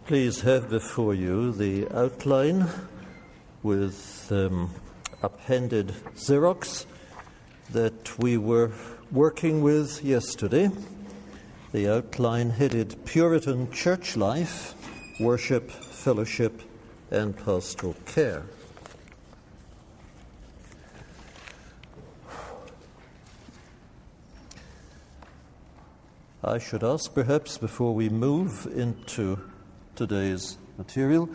Please have before you the outline with appended Xerox that we were working with yesterday. The outline headed Puritan Church Life, Worship, Fellowship and Pastoral Care. I should ask perhaps before we move into today's material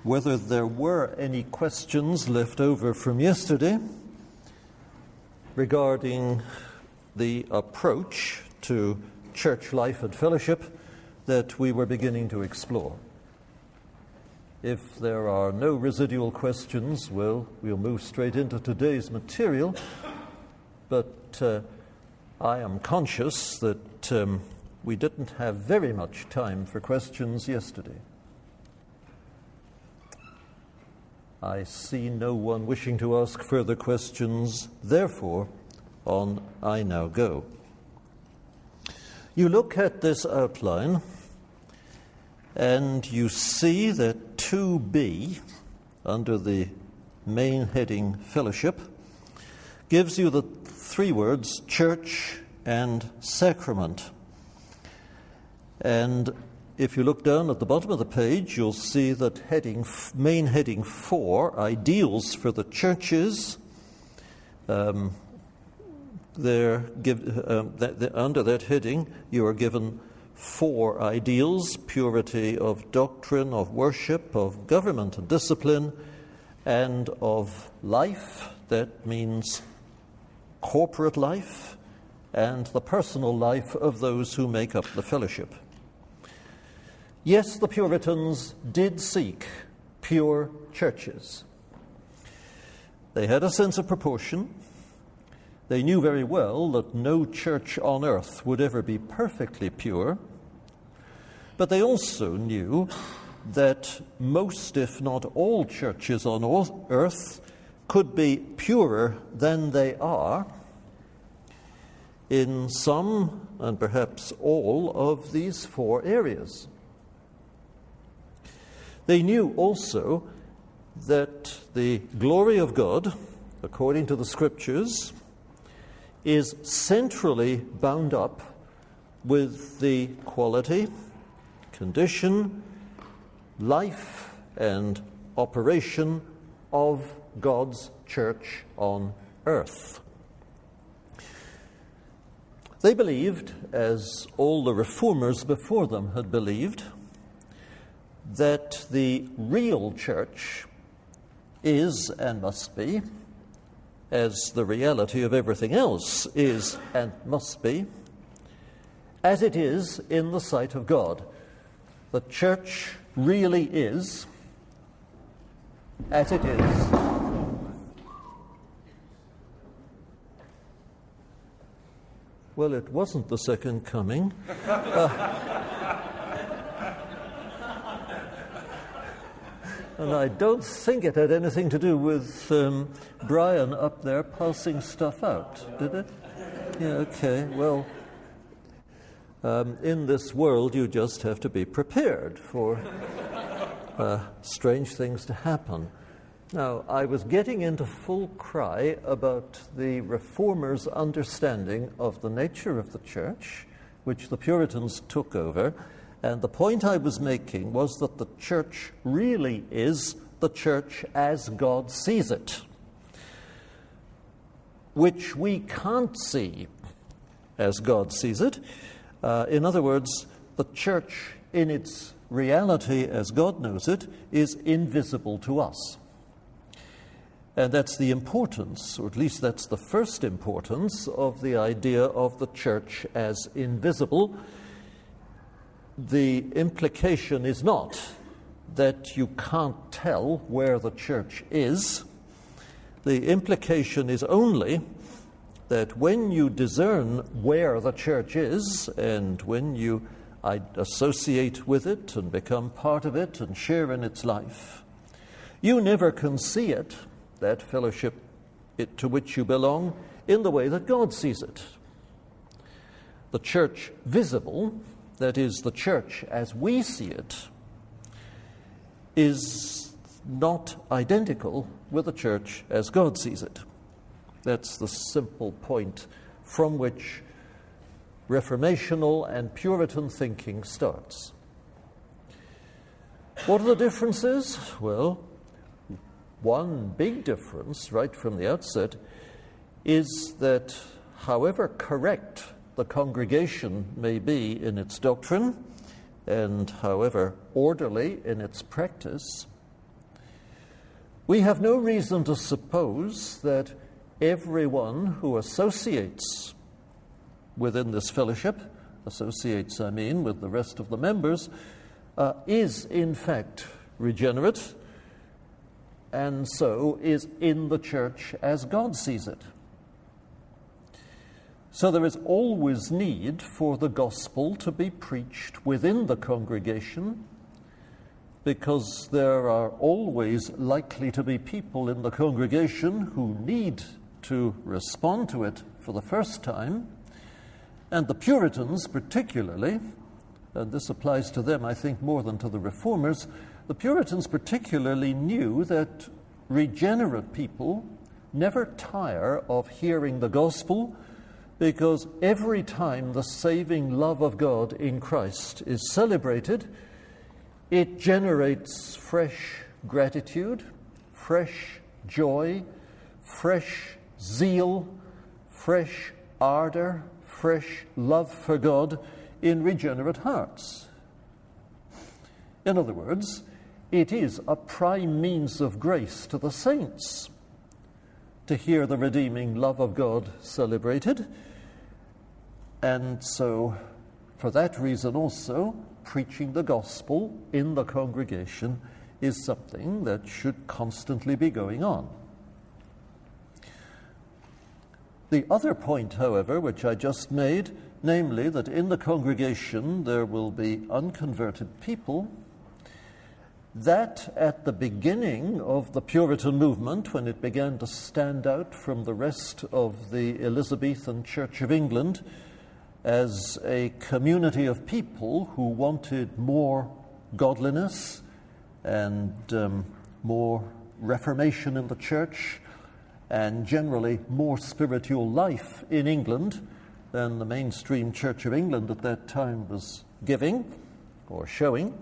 whether there were any questions left over from yesterday regarding the approach to church life and fellowship that we were beginning to explore. If there are no residual questions, we'll move straight into today's material, but I am conscious that we didn't have very much time for questions yesterday. I see no one wishing to ask further questions, therefore, on I now go. You look at this outline and you see that 2b, under the main heading Fellowship, gives you the three words church and sacrament. And if you look down at the bottom of the page, you'll see that main heading 4, ideals for the churches, under that heading, you are given 4 ideals: purity of doctrine, of worship, of government and discipline, and of life. That means corporate life and the personal life of those who make up the fellowship. Yes, the Puritans did seek pure churches. They had a sense of proportion. They knew very well that no church on earth would ever be perfectly pure. But they also knew that most, if not all, churches on earth could be purer than they are in some, and perhaps all, of these 4 areas. They knew also that the glory of God, according to the Scriptures, is centrally bound up with the quality, condition, life, and operation of God's church on earth. They believed, as all the reformers before them had believed, that the real church is and must be, as the reality of everything else is and must be, as it is in the sight of God. The church really is as it is. Well, it wasn't the second coming. And I don't think it had anything to do with Brian up there passing stuff out, did it? Yeah, okay. Well, in this world, you just have to be prepared for strange things to happen. Now, I was getting into full cry about the Reformers' understanding of the nature of the church, which the Puritans took over. And the point I was making was that the church really is the church as God sees it, which we can't see as God sees it. In other words, the church in its reality as God knows it is invisible to us. And that's the importance, or at least that's the first importance, of the idea of the church as invisible. The implication is not that you can't tell where the church is. The implication is only that when you discern where the church is and when you associate with it and become part of it and share in its life, you never can see it, that fellowship to which you belong, in the way that God sees it. The church visible, that is, the church as we see it, is not identical with the church as God sees it. That's the simple point from which Reformational and Puritan thinking starts. What are the differences? Well, one big difference right from the outset is that however correct the congregation may be in its doctrine and however orderly in its practice, we have no reason to suppose that everyone who associates within this fellowship, associates, I mean, with the rest of the members, is in fact regenerate, and so is in the church as God sees it. So there is always need for the gospel to be preached within the congregation, because there are always likely to be people in the congregation who need to respond to it for the first time. And the Puritans particularly, and this applies to them, I think, more than to the Reformers, the Puritans particularly knew that regenerate people never tire of hearing the gospel, because every time the saving love of God in Christ is celebrated, it generates fresh gratitude, fresh joy, fresh zeal, fresh ardor, fresh love for God in regenerate hearts. In other words, it is a prime means of grace to the saints to hear the redeeming love of God celebrated. And so, for that reason also, preaching the gospel in the congregation is something that should constantly be going on. The other point, however, which I just made, namely that in the congregation there will be unconverted people, that at the beginning of the Puritan movement, when it began to stand out from the rest of the Elizabethan Church of England as a community of people who wanted more godliness and more reformation in the church, and generally more spiritual life in England than the mainstream Church of England at that time was giving or showing,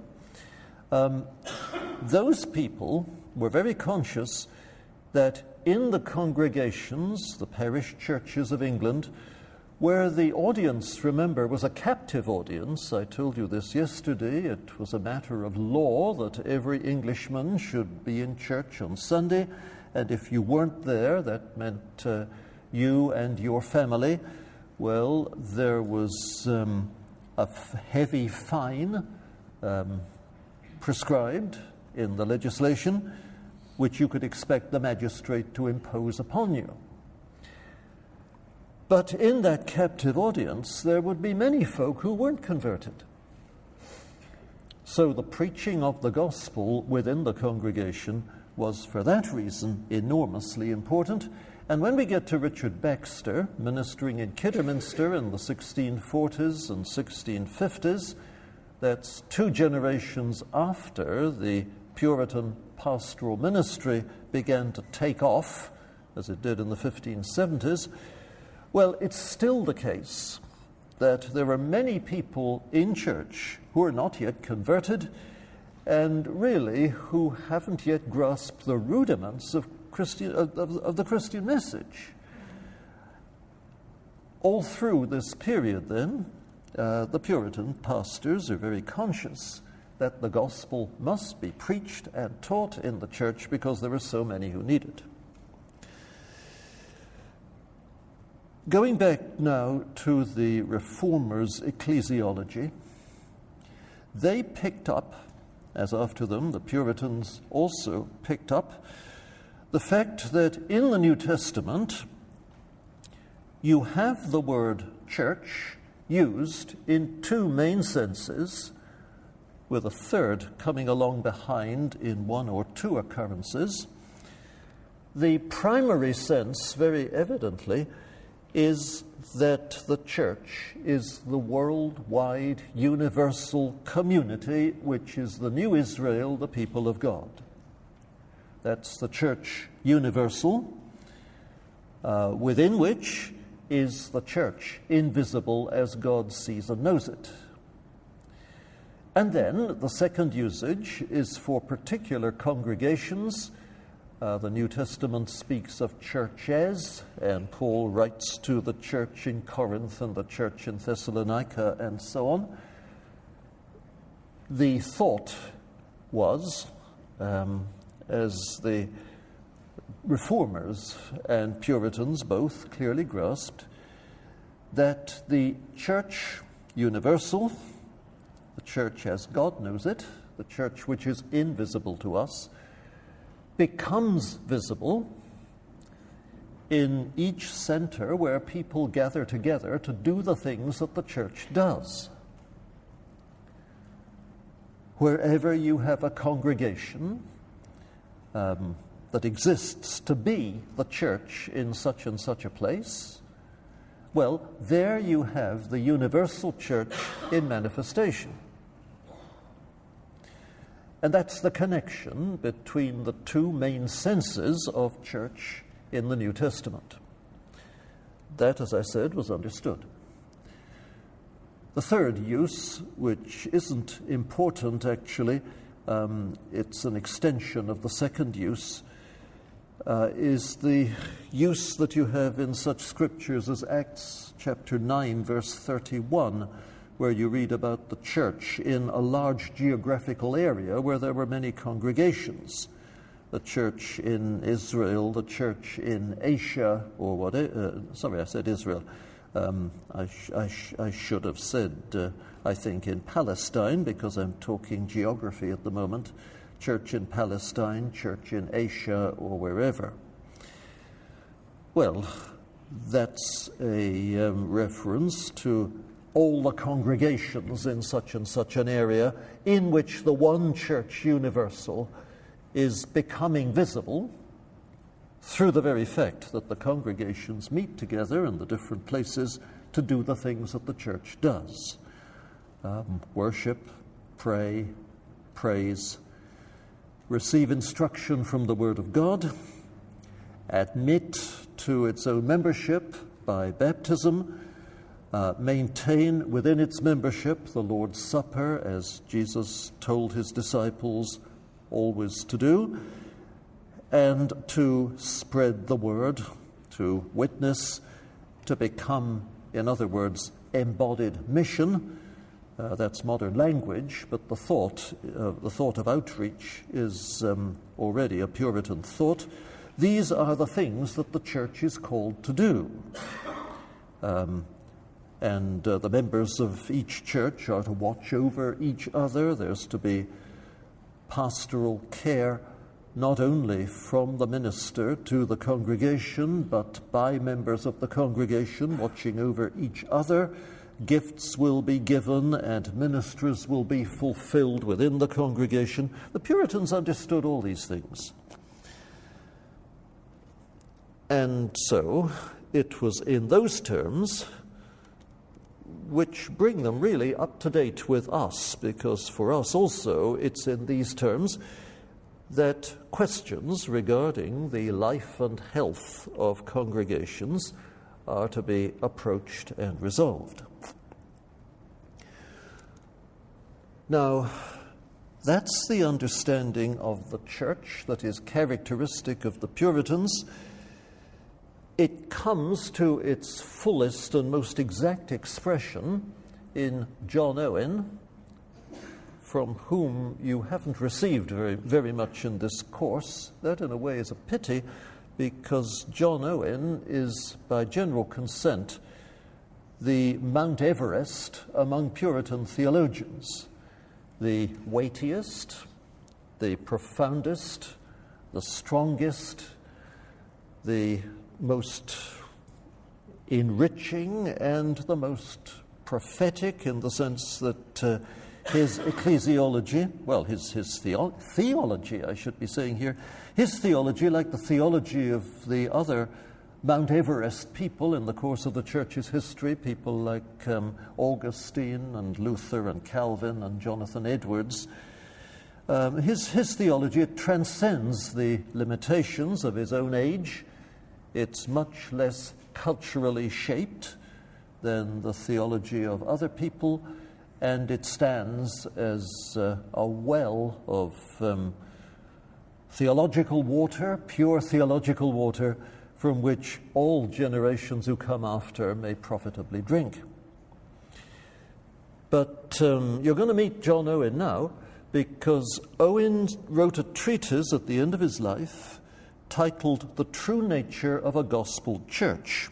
those people were very conscious that in the congregations, the parish churches of England, where the audience, remember, was a captive audience. I told you this yesterday. It was a matter of law that every Englishman should be in church on Sunday, and if you weren't there, that meant you and your family. Well, there was a heavy fine prescribed in the legislation, which you could expect the magistrate to impose upon you. But in that captive audience, there would be many folk who weren't converted. So the preaching of the gospel within the congregation was, for that reason, enormously important. And when we get to Richard Baxter, ministering in Kidderminster in the 1640s and 1650s, that's 2 generations after the Puritan pastoral ministry began to take off, as it did in the 1570s, well, it's still the case that there are many people in church who are not yet converted and really who haven't yet grasped the rudiments of the Christian message. All through this period, then, the Puritan pastors are very conscious that the gospel must be preached and taught in the church because there are so many who need it. Going back now to the Reformers' Ecclesiology, they picked up, as after them the Puritans also picked up, the fact that in the New Testament you have the word church used in 2 main senses, with a third coming along behind in 1 or 2 occurrences. The primary sense, very evidently, is that the church is the worldwide, universal community which is the new Israel, the people of God. That's the church universal, within which is the church invisible as God sees and knows it. And then the second usage is for particular congregations. The New Testament speaks of churches, and Paul writes to the church in Corinth and the church in Thessalonica and so on. The thought was, as the Reformers and Puritans both clearly grasped, that the church universal, the church as God knows it, the church which is invisible to us, becomes visible in each center where people gather together to do the things that the church does. Wherever you have a congregation that exists to be the church in such and such a place, well, there you have the universal church in manifestation. And that's the connection between the two main senses of church in the New Testament. That, as I said, was understood. The third use, which isn't important actually, it's an extension of the second use, is the use that you have in such scriptures as Acts chapter 9, verse 31, where you read about the church in a large geographical area where there were many congregations. The church in Israel, the church in Asia, or what? Sorry, I said Israel. I should have said, I think, in Palestine, because I'm talking geography at the moment. Church in Palestine, church in Asia, or wherever. Well, that's a reference to all the congregations in such and such an area in which the one church universal is becoming visible through the very fact that the congregations meet together in the different places to do the things that the church does. Worship, pray, praise, receive instruction from the Word of God, admit to its own membership by baptism, maintain within its membership the Lord's Supper, as Jesus told his disciples always to do, and to spread the word, to witness, to become, in other words, embodied mission. That's modern language, but the thought of outreach is already a Puritan thought. These are the things that the church is called to do. And the members of each church are to watch over each other. There's to be pastoral care, not only from the minister to the congregation, but by members of the congregation watching over each other. Gifts will be given and ministries will be fulfilled within the congregation. The Puritans understood all these things. And so it was in those terms which bring them really up to date with us, because for us also it's in these terms that questions regarding the life and health of congregations are to be approached and resolved. Now, that's the understanding of the church that is characteristic of the Puritans. It comes to its fullest and most exact expression in John Owen, from whom you haven't received very much in this course. That, in a way, is a pity, because John Owen is, by general consent, the Mount Everest among Puritan theologians. The weightiest, the profoundest, the strongest, the most enriching, and the most prophetic, in the sense that his ecclesiology, well, his theology, I should be saying here, his theology, like the theology of the other Mount Everest people in the course of the Church's history, people like Augustine and Luther and Calvin and Jonathan Edwards. His theology, it transcends the limitations of his own age. It's much less culturally shaped than the theology of other people, and it stands as a well of theological water, pure theological water, from which all generations who come after may profitably drink. But you're going to meet John Owen now, because Owen wrote a treatise at the end of his life titled The True Nature of a Gospel Church.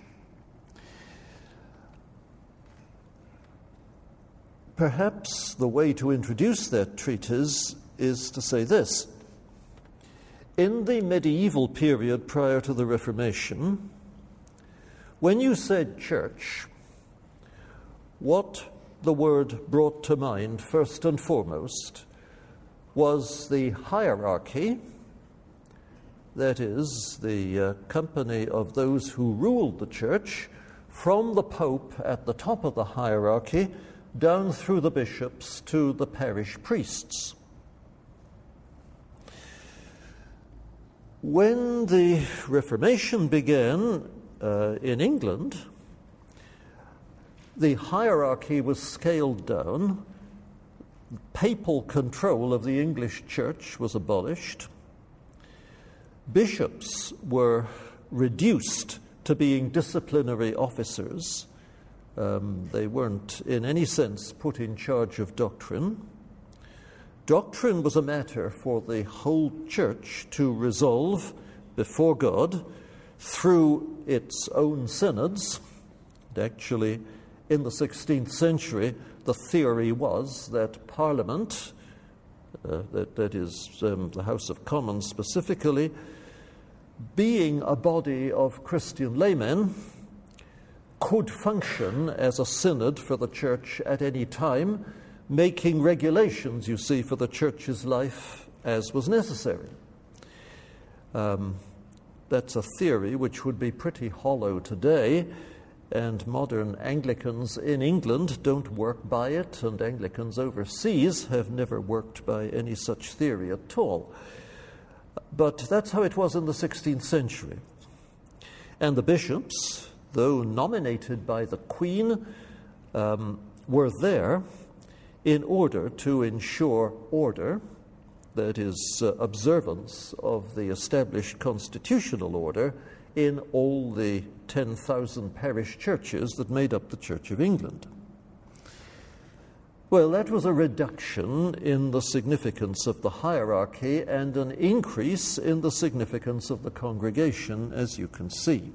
Perhaps the way to introduce that treatise is to say this. In the medieval period prior to the Reformation, when you said church, what the word brought to mind first and foremost was the hierarchy, that is, the company of those who ruled the church, from the Pope at the top of the hierarchy down through the bishops to the parish priests. When the Reformation began in England, the hierarchy was scaled down. Papal control of the English church was abolished. Bishops were reduced to being disciplinary officers. They weren't in any sense put in charge of doctrine. Doctrine was a matter for the whole church to resolve before God through its own synods. And actually, in the 16th century, the theory was that Parliament, that is the House of Commons specifically, being a body of Christian laymen, could function as a synod for the church at any time, making regulations, you see, for the church's life as was necessary. That's a theory which would be pretty hollow today, and modern Anglicans in England don't work by it, and Anglicans overseas have never worked by any such theory at all. But that's how it was in the 16th century. And the bishops, though nominated by the Queen, were there in order to ensure order, that is, observance of the established constitutional order in all the 10,000 parish churches that made up the Church of England. Well, that was a reduction in the significance of the hierarchy and an increase in the significance of the congregation, as you can see.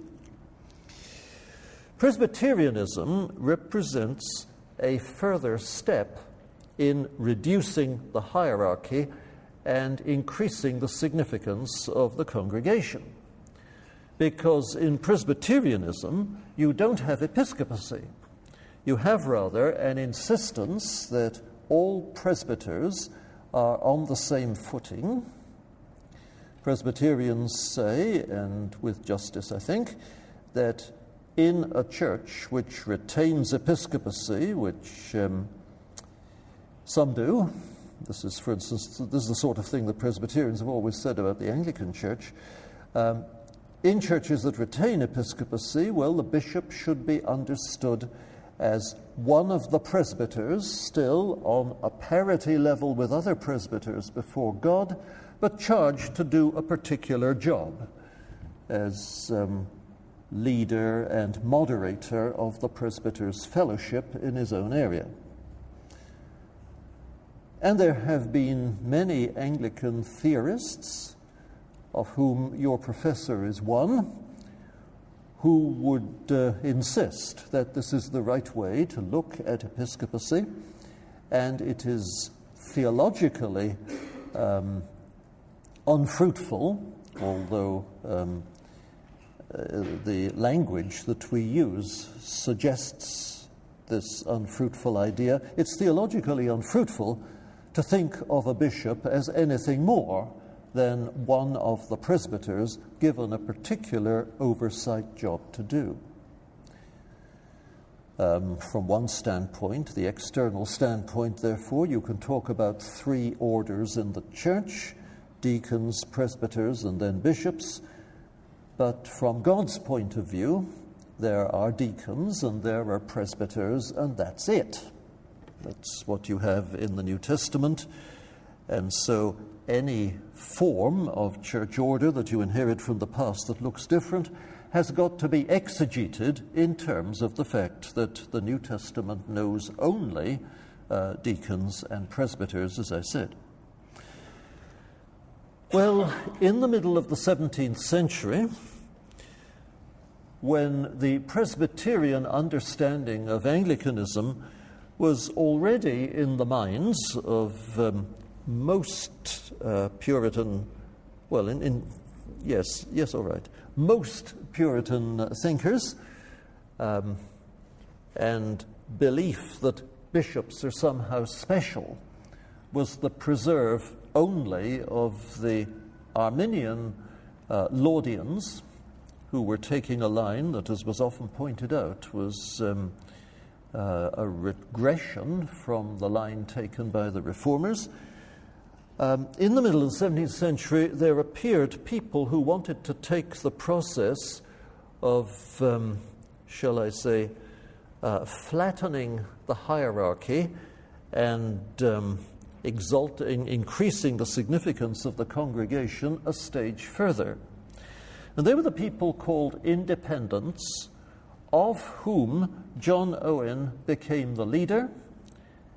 Presbyterianism represents a further step in reducing the hierarchy and increasing the significance of the congregation. Because in Presbyterianism, you don't have episcopacy. You have rather an insistence that all presbyters are on the same footing. Presbyterians say, and with justice I think, that in a church which retains episcopacy, which some do, this is, for instance, this is the sort of thing that Presbyterians have always said about the Anglican Church. In churches that retain episcopacy, well, the bishop should be understood as one of the presbyters, still on a parity level with other presbyters before God, but charged to do a particular job as leader and moderator of the presbyter's fellowship in his own area. And there have been many Anglican theorists, of whom your professor is one, who would insist that this is the right way to look at episcopacy, and it is theologically unfruitful, although the language that we use suggests this unfruitful idea. It's theologically unfruitful to think of a bishop as anything more than one of the presbyters given a particular oversight job to do. From one standpoint, the external standpoint, therefore, you can talk about three orders in the church: deacons, presbyters, and then bishops. But from God's point of view, there are deacons and there are presbyters, and that's it. That's what you have in the New Testament. And so any form of church order that you inherit from the past that looks different has got to be exegeted in terms of the fact that the New Testament knows only deacons and presbyters, as I said. Well, in the middle of the 17th century, when the Presbyterian understanding of Anglicanism was already in the minds of most Puritan, most Puritan thinkers, and belief that bishops are somehow special was the preserve only of the Arminian Laudians, who were taking a line that, as was often pointed out, was a regression from the line taken by the Reformers. In the middle of the 17th century, there appeared people who wanted to take the process of, flattening the hierarchy and increasing the significance of the congregation a stage further. And they were the people called Independents, of whom John Owen became the leader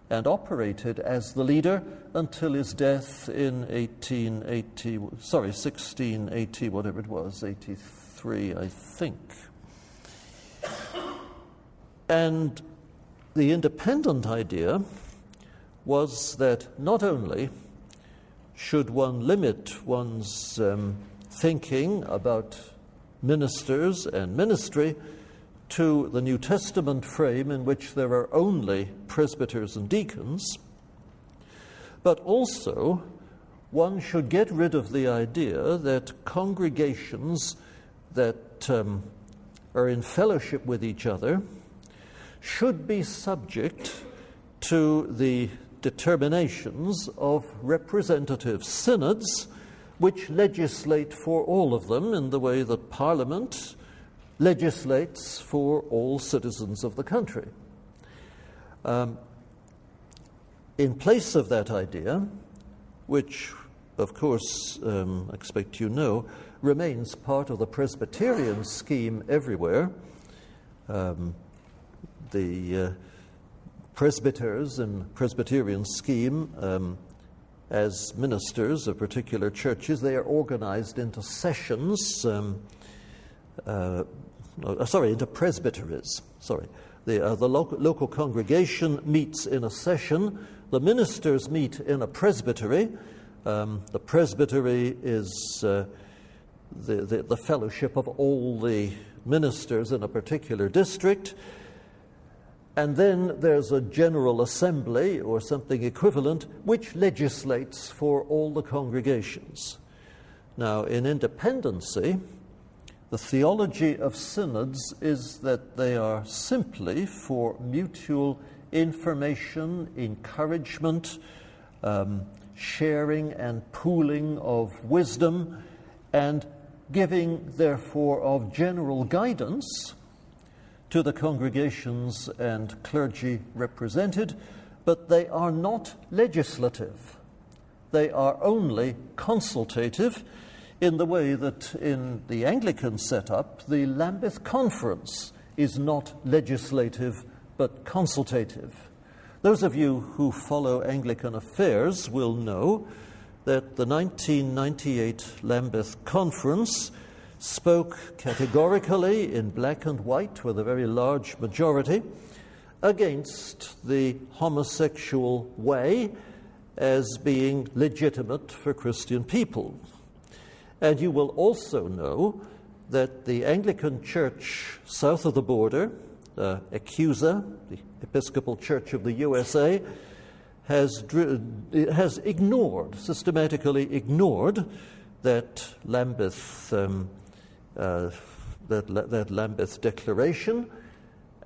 and operated as the leader until his death in 1680, whatever it was, 83, I think. And the independent idea was that not only should one limit one's thinking about ministers and ministry to the New Testament frame in which there are only presbyters and deacons, but also one should get rid of the idea that congregations that are in fellowship with each other should be subject to the determinations of representative synods which legislate for all of them in the way that Parliament legislates for all citizens of the country. In place of that idea, which, of course, I expect you know, remains part of the Presbyterian scheme everywhere, the presbyters in Presbyterian scheme, as ministers of particular churches, they are organized into sessions, into presbyteries. The local congregation meets in a session. The ministers meet in a presbytery. The presbytery is the fellowship of all the ministers in a particular district. And then there's a general assembly or something equivalent which legislates for all the congregations. Now, in independency, the theology of synods is that they are simply for mutual information, encouragement, sharing and pooling of wisdom, and giving, therefore, of general guidance to the congregations and clergy represented, but they are not legislative. They are only consultative, in the way that in the Anglican setup, the Lambeth Conference is not legislative but consultative. Those of you who follow Anglican affairs will know that the 1998 Lambeth Conference spoke categorically in black and white with a very large majority against the homosexual way as being legitimate for Christian people. And you will also know that the Anglican Church south of the border, ECUSA, the Episcopal Church of the USA, has systematically ignored that Lambeth Declaration,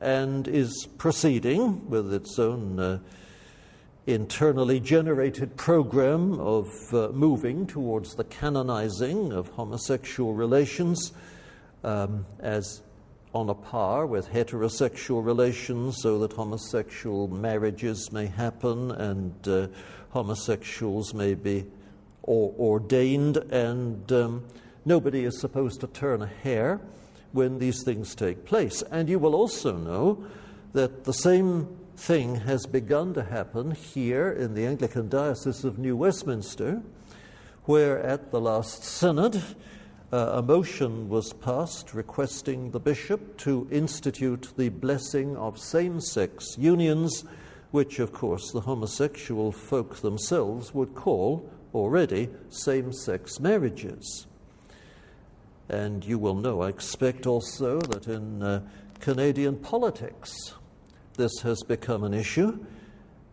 and is proceeding with its own internally generated program of moving towards the canonizing of homosexual relations as on a par with heterosexual relations, so that homosexual marriages may happen and homosexuals may be ordained, and nobody is supposed to turn a hair when these things take place. And you will also know that the same thing has begun to happen here in the Anglican Diocese of New Westminster, where at the last synod a motion was passed requesting the bishop to institute the blessing of same-sex unions, which of course the homosexual folk themselves would call already same-sex marriages. And you will know, I expect also, that in Canadian politics this has become an issue,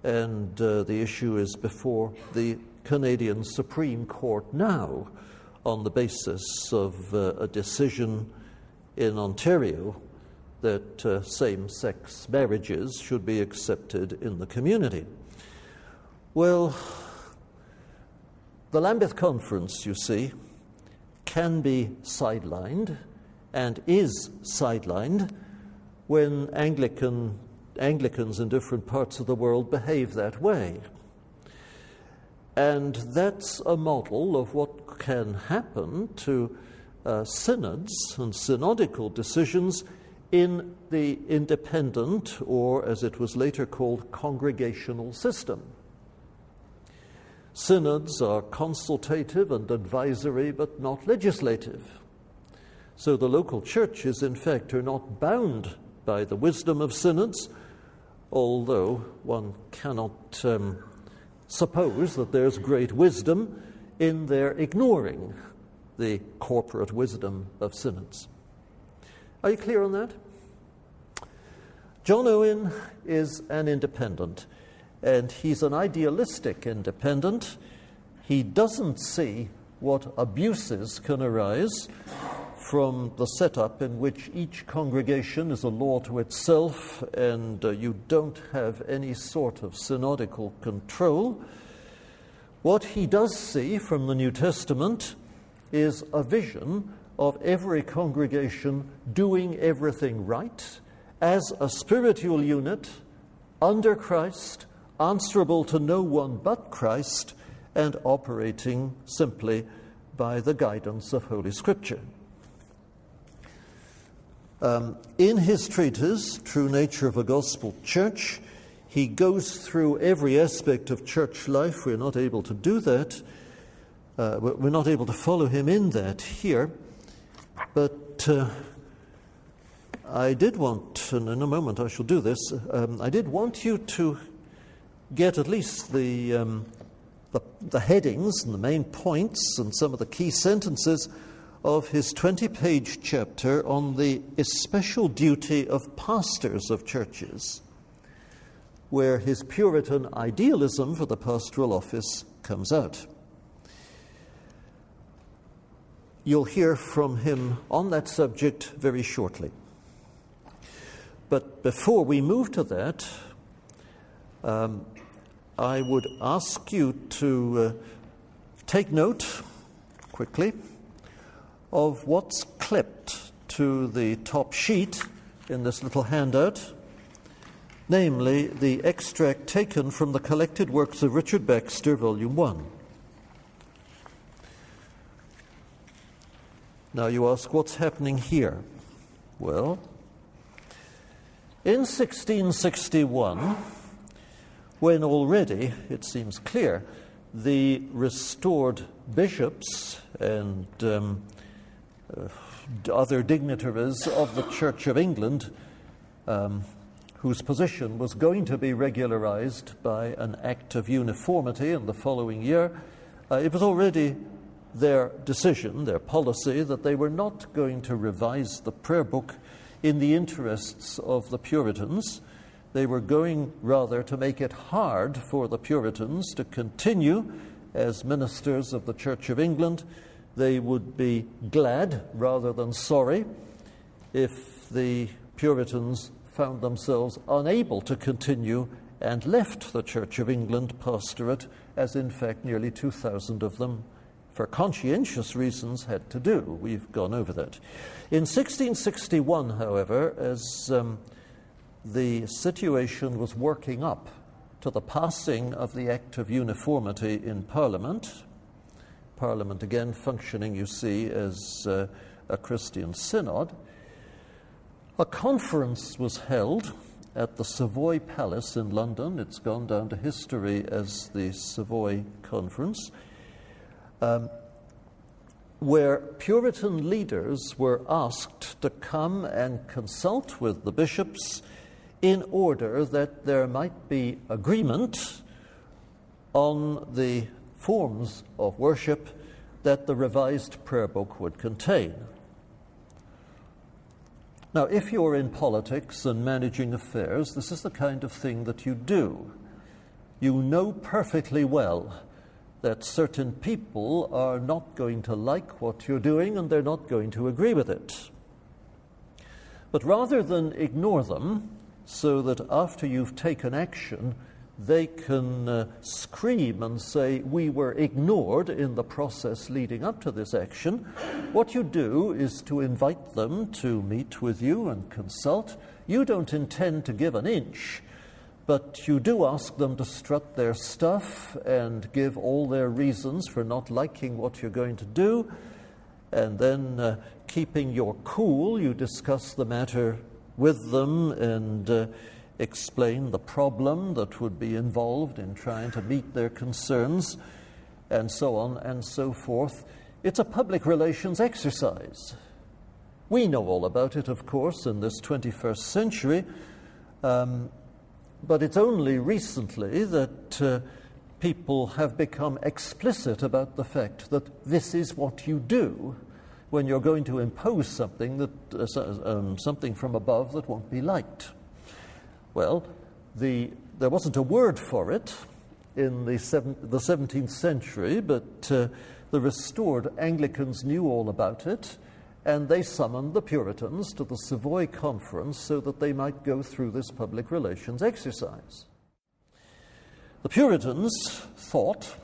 and the issue is before the Canadian Supreme Court now, on the basis of a decision in Ontario that same-sex marriages should be accepted in the community. Well, the Lambeth Conference, you see, can be sidelined and is sidelined when Anglicans in different parts of the world behave that way. And that's a model of what can happen to synods and synodical decisions in the independent, or as it was later called, congregational system. Synods are consultative and advisory, but not legislative. So the local churches, in fact, are not bound by the wisdom of synods, although one cannot suppose that there's great wisdom in their ignoring the corporate wisdom of synods. Are you clear on that? John Owen is an independent, and he's an idealistic independent. He doesn't see what abuses can arise from the setup in which each congregation is a law to itself, and you don't have any sort of synodical control. What he does see from the New Testament is a vision of every congregation doing everything right as a spiritual unit under Christ, answerable to no one but Christ, and operating simply by the guidance of Holy Scripture. In his treatise, True Nature of a Gospel Church, he goes through every aspect of church life. We're not able to do that. We're not able to follow him in that here. But I did want, and in a moment I shall do this, I did want you to get at least the headings and the main points and some of the key sentences of his 20-page chapter on the especial duty of pastors of churches, where his Puritan idealism for the pastoral office comes out. You'll hear from him on that subject very shortly. But before we move to that, I would ask you to take note, quickly, of what's clipped to the top sheet in this little handout, namely the extract taken from the Collected Works of Richard Baxter, Volume 1. Now you ask, what's happening here? Well, in 1661, when already, it seems clear, the restored bishops and other dignitaries of the Church of England, whose position was going to be regularized by an act of uniformity in the following year, it was already their decision, their policy, that they were not going to revise the prayer book in the interests of the Puritans, They were going rather to make it hard for the Puritans to continue as ministers of the Church of England. They would be glad rather than sorry if the Puritans found themselves unable to continue and left the Church of England pastorate, as in fact nearly 2,000 of them, for conscientious reasons, had to do. We've gone over that. In 1661, however, as the situation was working up to the passing of the Act of Uniformity in Parliament, Parliament again functioning, you see, as a Christian synod, a conference was held at the Savoy Palace in London. It's gone down to history as the Savoy Conference, where Puritan leaders were asked to come and consult with the bishops in order that there might be agreement on the forms of worship that the revised prayer book would contain. Now, if you're in politics and managing affairs, this is the kind of thing that you do. You know perfectly well that certain people are not going to like what you're doing and they're not going to agree with it. But rather than ignore them, so that after you've taken action, they can scream and say, we were ignored in the process leading up to this action, what you do is to invite them to meet with you and consult. You don't intend to give an inch, but you do ask them to strut their stuff and give all their reasons for not liking what you're going to do, and then keeping your cool, you discuss the matter with them and explain the problem that would be involved in trying to meet their concerns, and so on and so forth. It's a public relations exercise. We know all about it, of course, in this 21st century, but it's only recently that people have become explicit about the fact that this is what you do when you're going to impose something that something from above that won't be liked. Well, there wasn't a word for it in the 17th century, but the restored Anglicans knew all about it, and they summoned the Puritans to the Savoy Conference so that they might go through this public relations exercise. The Puritans thought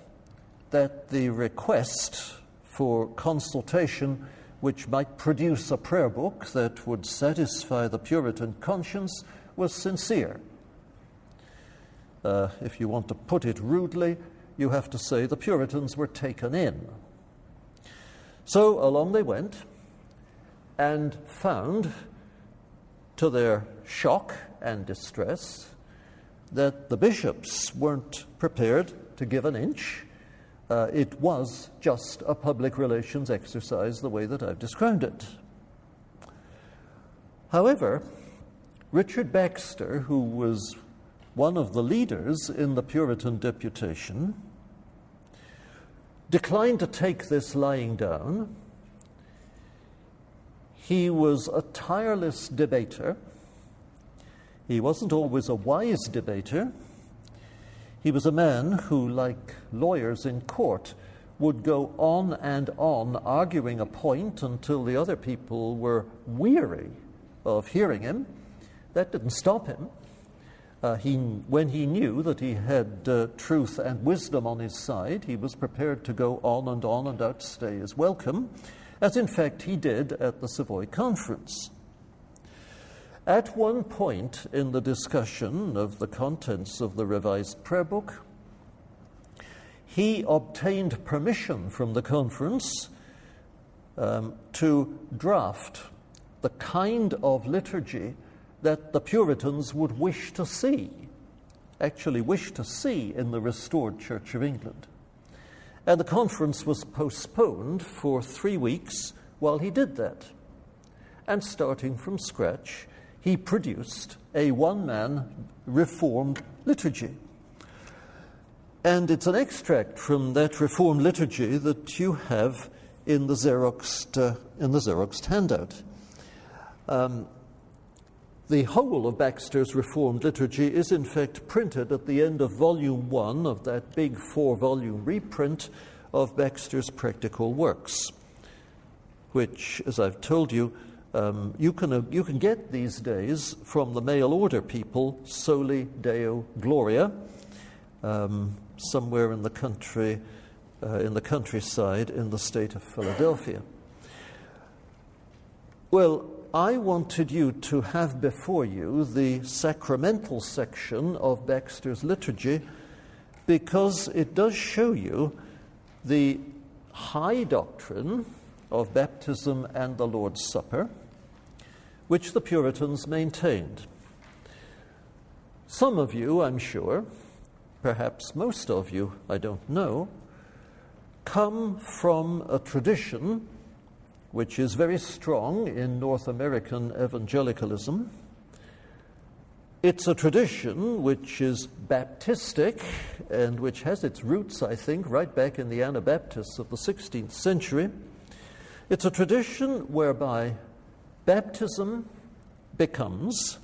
that the request for consultation which might produce a prayer book that would satisfy the Puritan conscience was sincere. If you want to put it rudely, you have to say the Puritans were taken in. So along they went and found, to their shock and distress, that the bishops weren't prepared to give an inch. It was just a public relations exercise the way that I've described it. However, Richard Baxter, who was one of the leaders in the Puritan deputation, declined to take this lying down. He was a tireless debater. He wasn't always a wise debater. He was a man who, like lawyers in court, would go on and on arguing a point until the other people were weary of hearing him. That didn't stop him. When he knew that he had truth and wisdom on his side, he was prepared to go on and outstay his welcome, as in fact he did at the Savoy Conference. At one point in the discussion of the contents of the revised prayer book, he obtained permission from the conference to draft the kind of liturgy that the Puritans would wish to see in the restored Church of England. And the conference was postponed for 3 weeks while he did that. And starting from scratch, he produced a one-man reformed liturgy. And it's an extract from that reformed liturgy that you have in the Xeroxed handout. The whole of Baxter's Reformed Liturgy is in fact printed at the end of Volume 1 of that big 4-volume reprint of Baxter's Practical Works, which, as I've told you, you can get these days from the mail order people, Soli Deo Gloria, somewhere in the country, in the countryside in the state of Philadelphia. Well, I wanted you to have before you the sacramental section of Baxter's Liturgy because it does show you the high doctrine of baptism and the Lord's Supper, which the Puritans maintained. Some of you, I'm sure, perhaps most of you, I don't know, come from a tradition which is very strong in North American evangelicalism. It's a tradition which is Baptistic and which has its roots, I think, right back in the Anabaptists of the 16th century. It's a tradition whereby baptism becomes,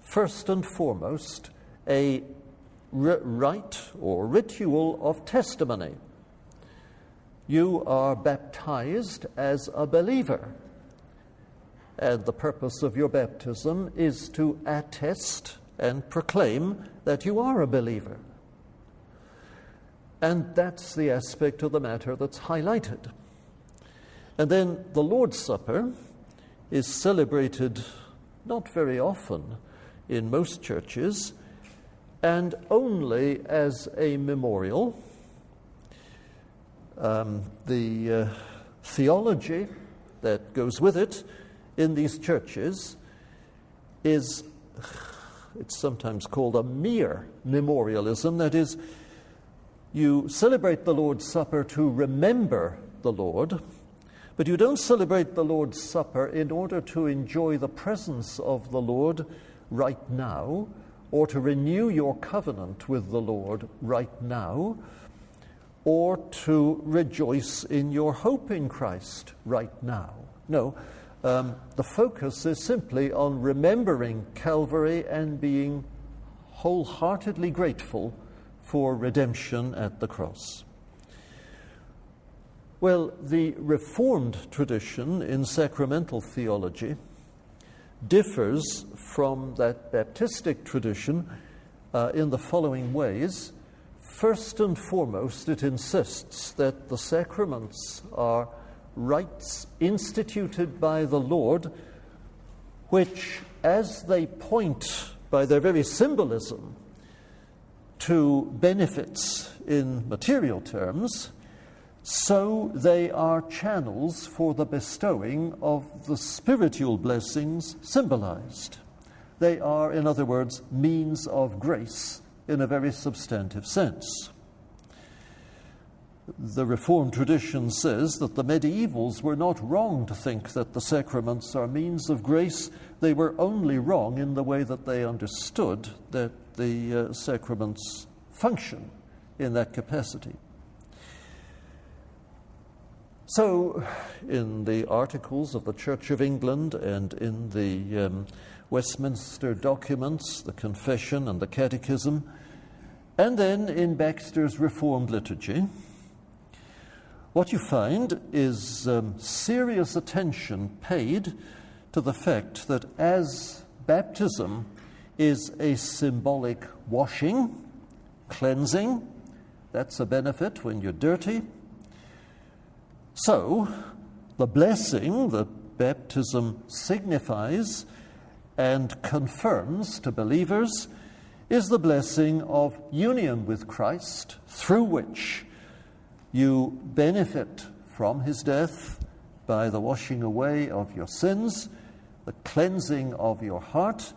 first and foremost, a rite or ritual of testimony. You are baptized as a believer, and the purpose of your baptism is to attest and proclaim that you are a believer. And that's the aspect of the matter that's highlighted. And then the Lord's Supper is celebrated not very often in most churches, and only as a memorial. The theology that goes with it in these churches is, it's sometimes called a mere memorialism. That is, you celebrate the Lord's Supper to remember the Lord, but you don't celebrate the Lord's Supper in order to enjoy the presence of the Lord right now, or to renew your covenant with the Lord right now, or to rejoice in your hope in Christ right now. No, the focus is simply on remembering Calvary and being wholeheartedly grateful for redemption at the cross. Well, the Reformed tradition in sacramental theology differs from that Baptistic tradition in the following ways. First and foremost, it insists that the sacraments are rites instituted by the Lord, which, as they point by their very symbolism to benefits in material terms, so they are channels for the bestowing of the spiritual blessings symbolized. They are, in other words, means of grace in a very substantive sense. The Reformed tradition says that the medievals were not wrong to think that the sacraments are means of grace. They were only wrong in the way that they understood that the sacraments function in that capacity. So, in the articles of the Church of England and in the Westminster documents, the Confession and the Catechism, and then in Baxter's Reformed Liturgy, what you find is serious attention paid to the fact that as baptism is a symbolic washing, cleansing, that's a benefit when you're dirty, so the blessing that baptism signifies and confirms to believers is the blessing of union with Christ, through which you benefit from his death by the washing away of your sins, the cleansing of your heart,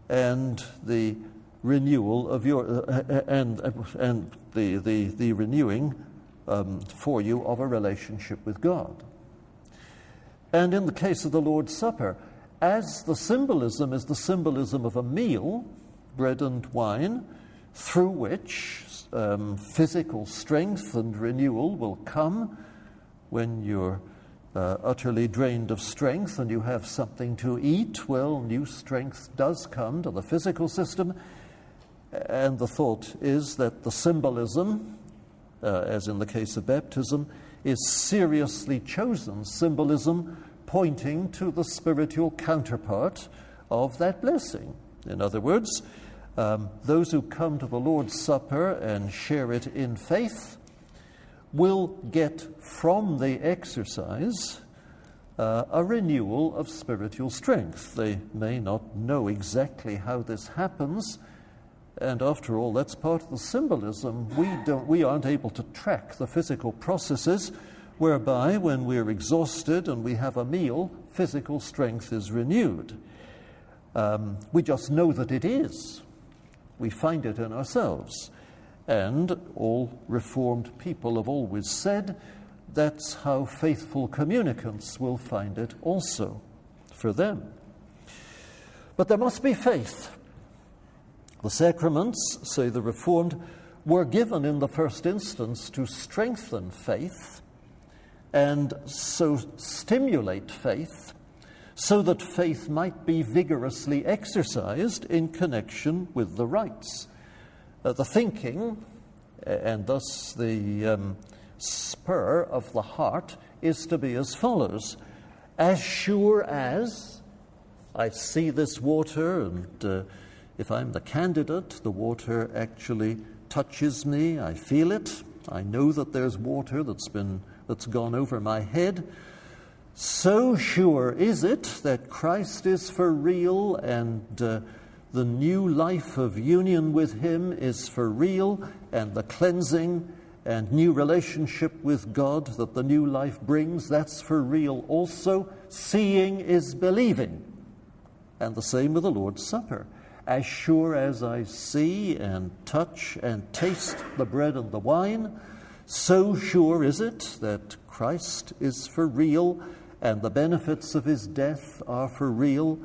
and the renewal of your and the renewing for you of a relationship with God. And in the case of the Lord's Supper, as the symbolism is the symbolism of a meal, bread and wine, through which physical strength and renewal will come when you're utterly drained of strength and you have something to eat, well, new strength does come to the physical system. And the thought is that the symbolism, as in the case of baptism, is seriously chosen symbolism pointing to the spiritual counterpart of that blessing. In other words, those who come to the Lord's Supper and share it in faith will get from the exercise a renewal of spiritual strength. They may not know exactly how this happens, and after all, that's part of the symbolism. We aren't able to track the physical processes whereby, when we're exhausted and we have a meal, physical strength is renewed. We just know that it is. We find it in ourselves. And all Reformed people have always said that's how faithful communicants will find it also for them. But there must be faith. The sacraments, say the Reformed, were given in the first instance to strengthen faith and so stimulate faith so that faith might be vigorously exercised in connection with the rites. The thinking, and thus the spur of the heart, is to be as follows. As sure as I see this water, and if I'm the candidate, the water actually touches me, I feel it, I know that there's water that's gone over my head, so sure is it that Christ is for real and the new life of union with him is for real, and the cleansing and new relationship with God that the new life brings, that's for real also. Seeing is believing. And the same with the Lord's Supper. As sure as I see and touch and taste the bread and the wine, so sure is it that Christ is for real and the benefits of his death are for real.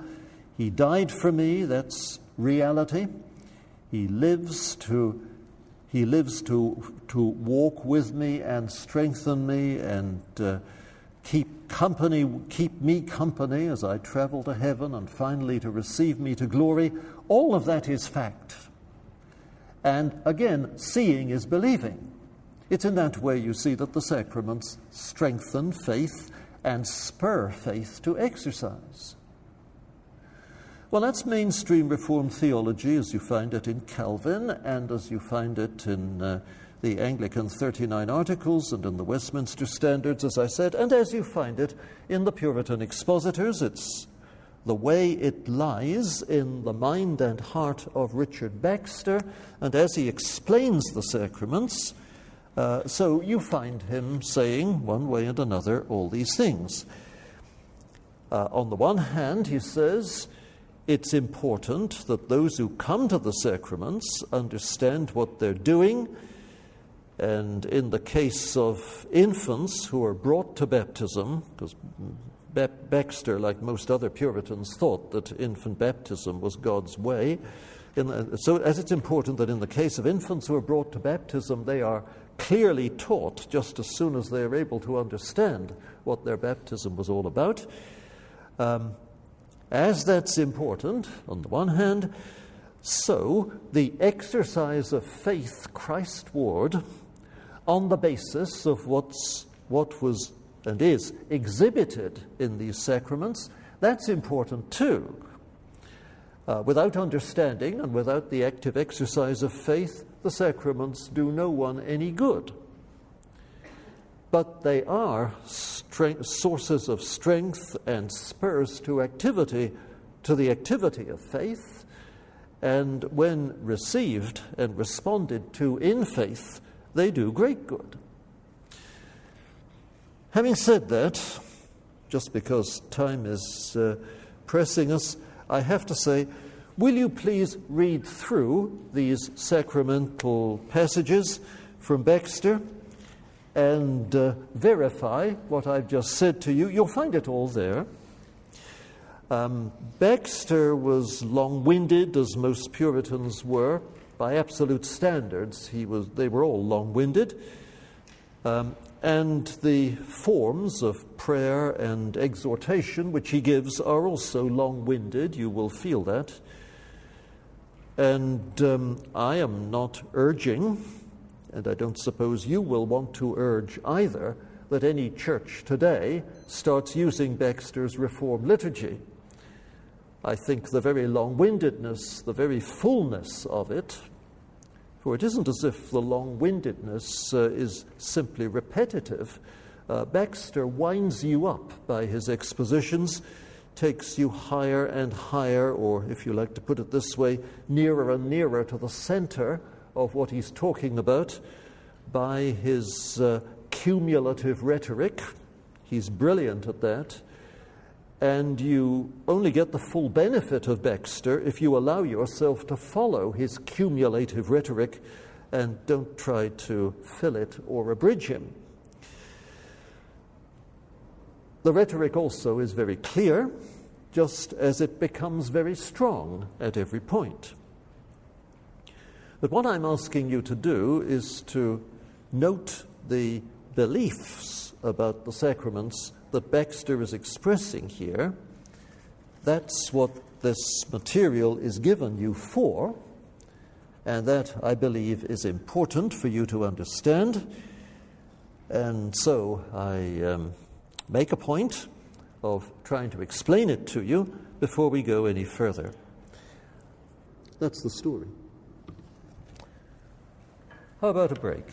He died for me, that's reality. He lives to walk with me and strengthen me and keep me company as I travel to heaven and finally to receive me to glory. All of that is fact. And again, seeing is believing. It's in that way you see that the sacraments strengthen faith and spur faith to exercise. Well, that's mainstream Reformed theology as you find it in Calvin and as you find it in the Anglican 39 Articles and in the Westminster Standards, as I said, and as you find it in the Puritan expositors. It's the way it lies in the mind and heart of Richard Baxter, and as he explains the sacraments, so you find him saying, one way and another, all these things. On the one hand, he says, it's important that those who come to the sacraments understand what they're doing, and in the case of infants who are brought to baptism, because Baxter, like most other Puritans, thought that infant baptism was God's way, so as it's important that in the case of infants who are brought to baptism, they are clearly taught just as soon as they are able to understand what their baptism was all about. As that's important, on the one hand, so the exercise of faith Christward on the basis of what was and is exhibited in these sacraments, that's important too. Without understanding and without the active exercise of faith, the sacraments do no one any good. But they are sources of strength and spurs to activity, to the activity of faith, and when received and responded to in faith, they do great good. Having said that, just because time is pressing us, I have to say, will you please read through these sacramental passages from Baxter and verify what I've just said to you? You'll find it all there. Baxter was long-winded, as most Puritans were. By absolute standards, they were all long-winded. And the forms of prayer and exhortation which he gives are also long-winded. You will feel that. And I am not urging, and I don't suppose you will want to urge either, that any church today starts using Baxter's Reformed liturgy. I think the very long-windedness, the very fullness of it, for it isn't as if the long-windedness is simply repetitive. Baxter winds you up by his expositions, takes you higher and higher, or if you like to put it this way, nearer and nearer to the center of what he's talking about by his cumulative rhetoric. He's brilliant at that. And you only get the full benefit of Baxter if you allow yourself to follow his cumulative rhetoric and don't try to fill it or abridge him. The rhetoric also is very clear, just as it becomes very strong at every point. But what I'm asking you to do is to note the beliefs about the sacraments that Baxter is expressing here. That's what this material is given you for, and that, I believe, is important for you to understand. And so I make a point of trying to explain it to you before we go any further. That's the story. How about a break?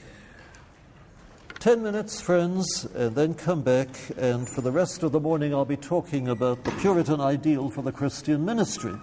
10 minutes, friends, and then come back, and for the rest of the morning I'll be talking about the Puritan ideal for the Christian ministry.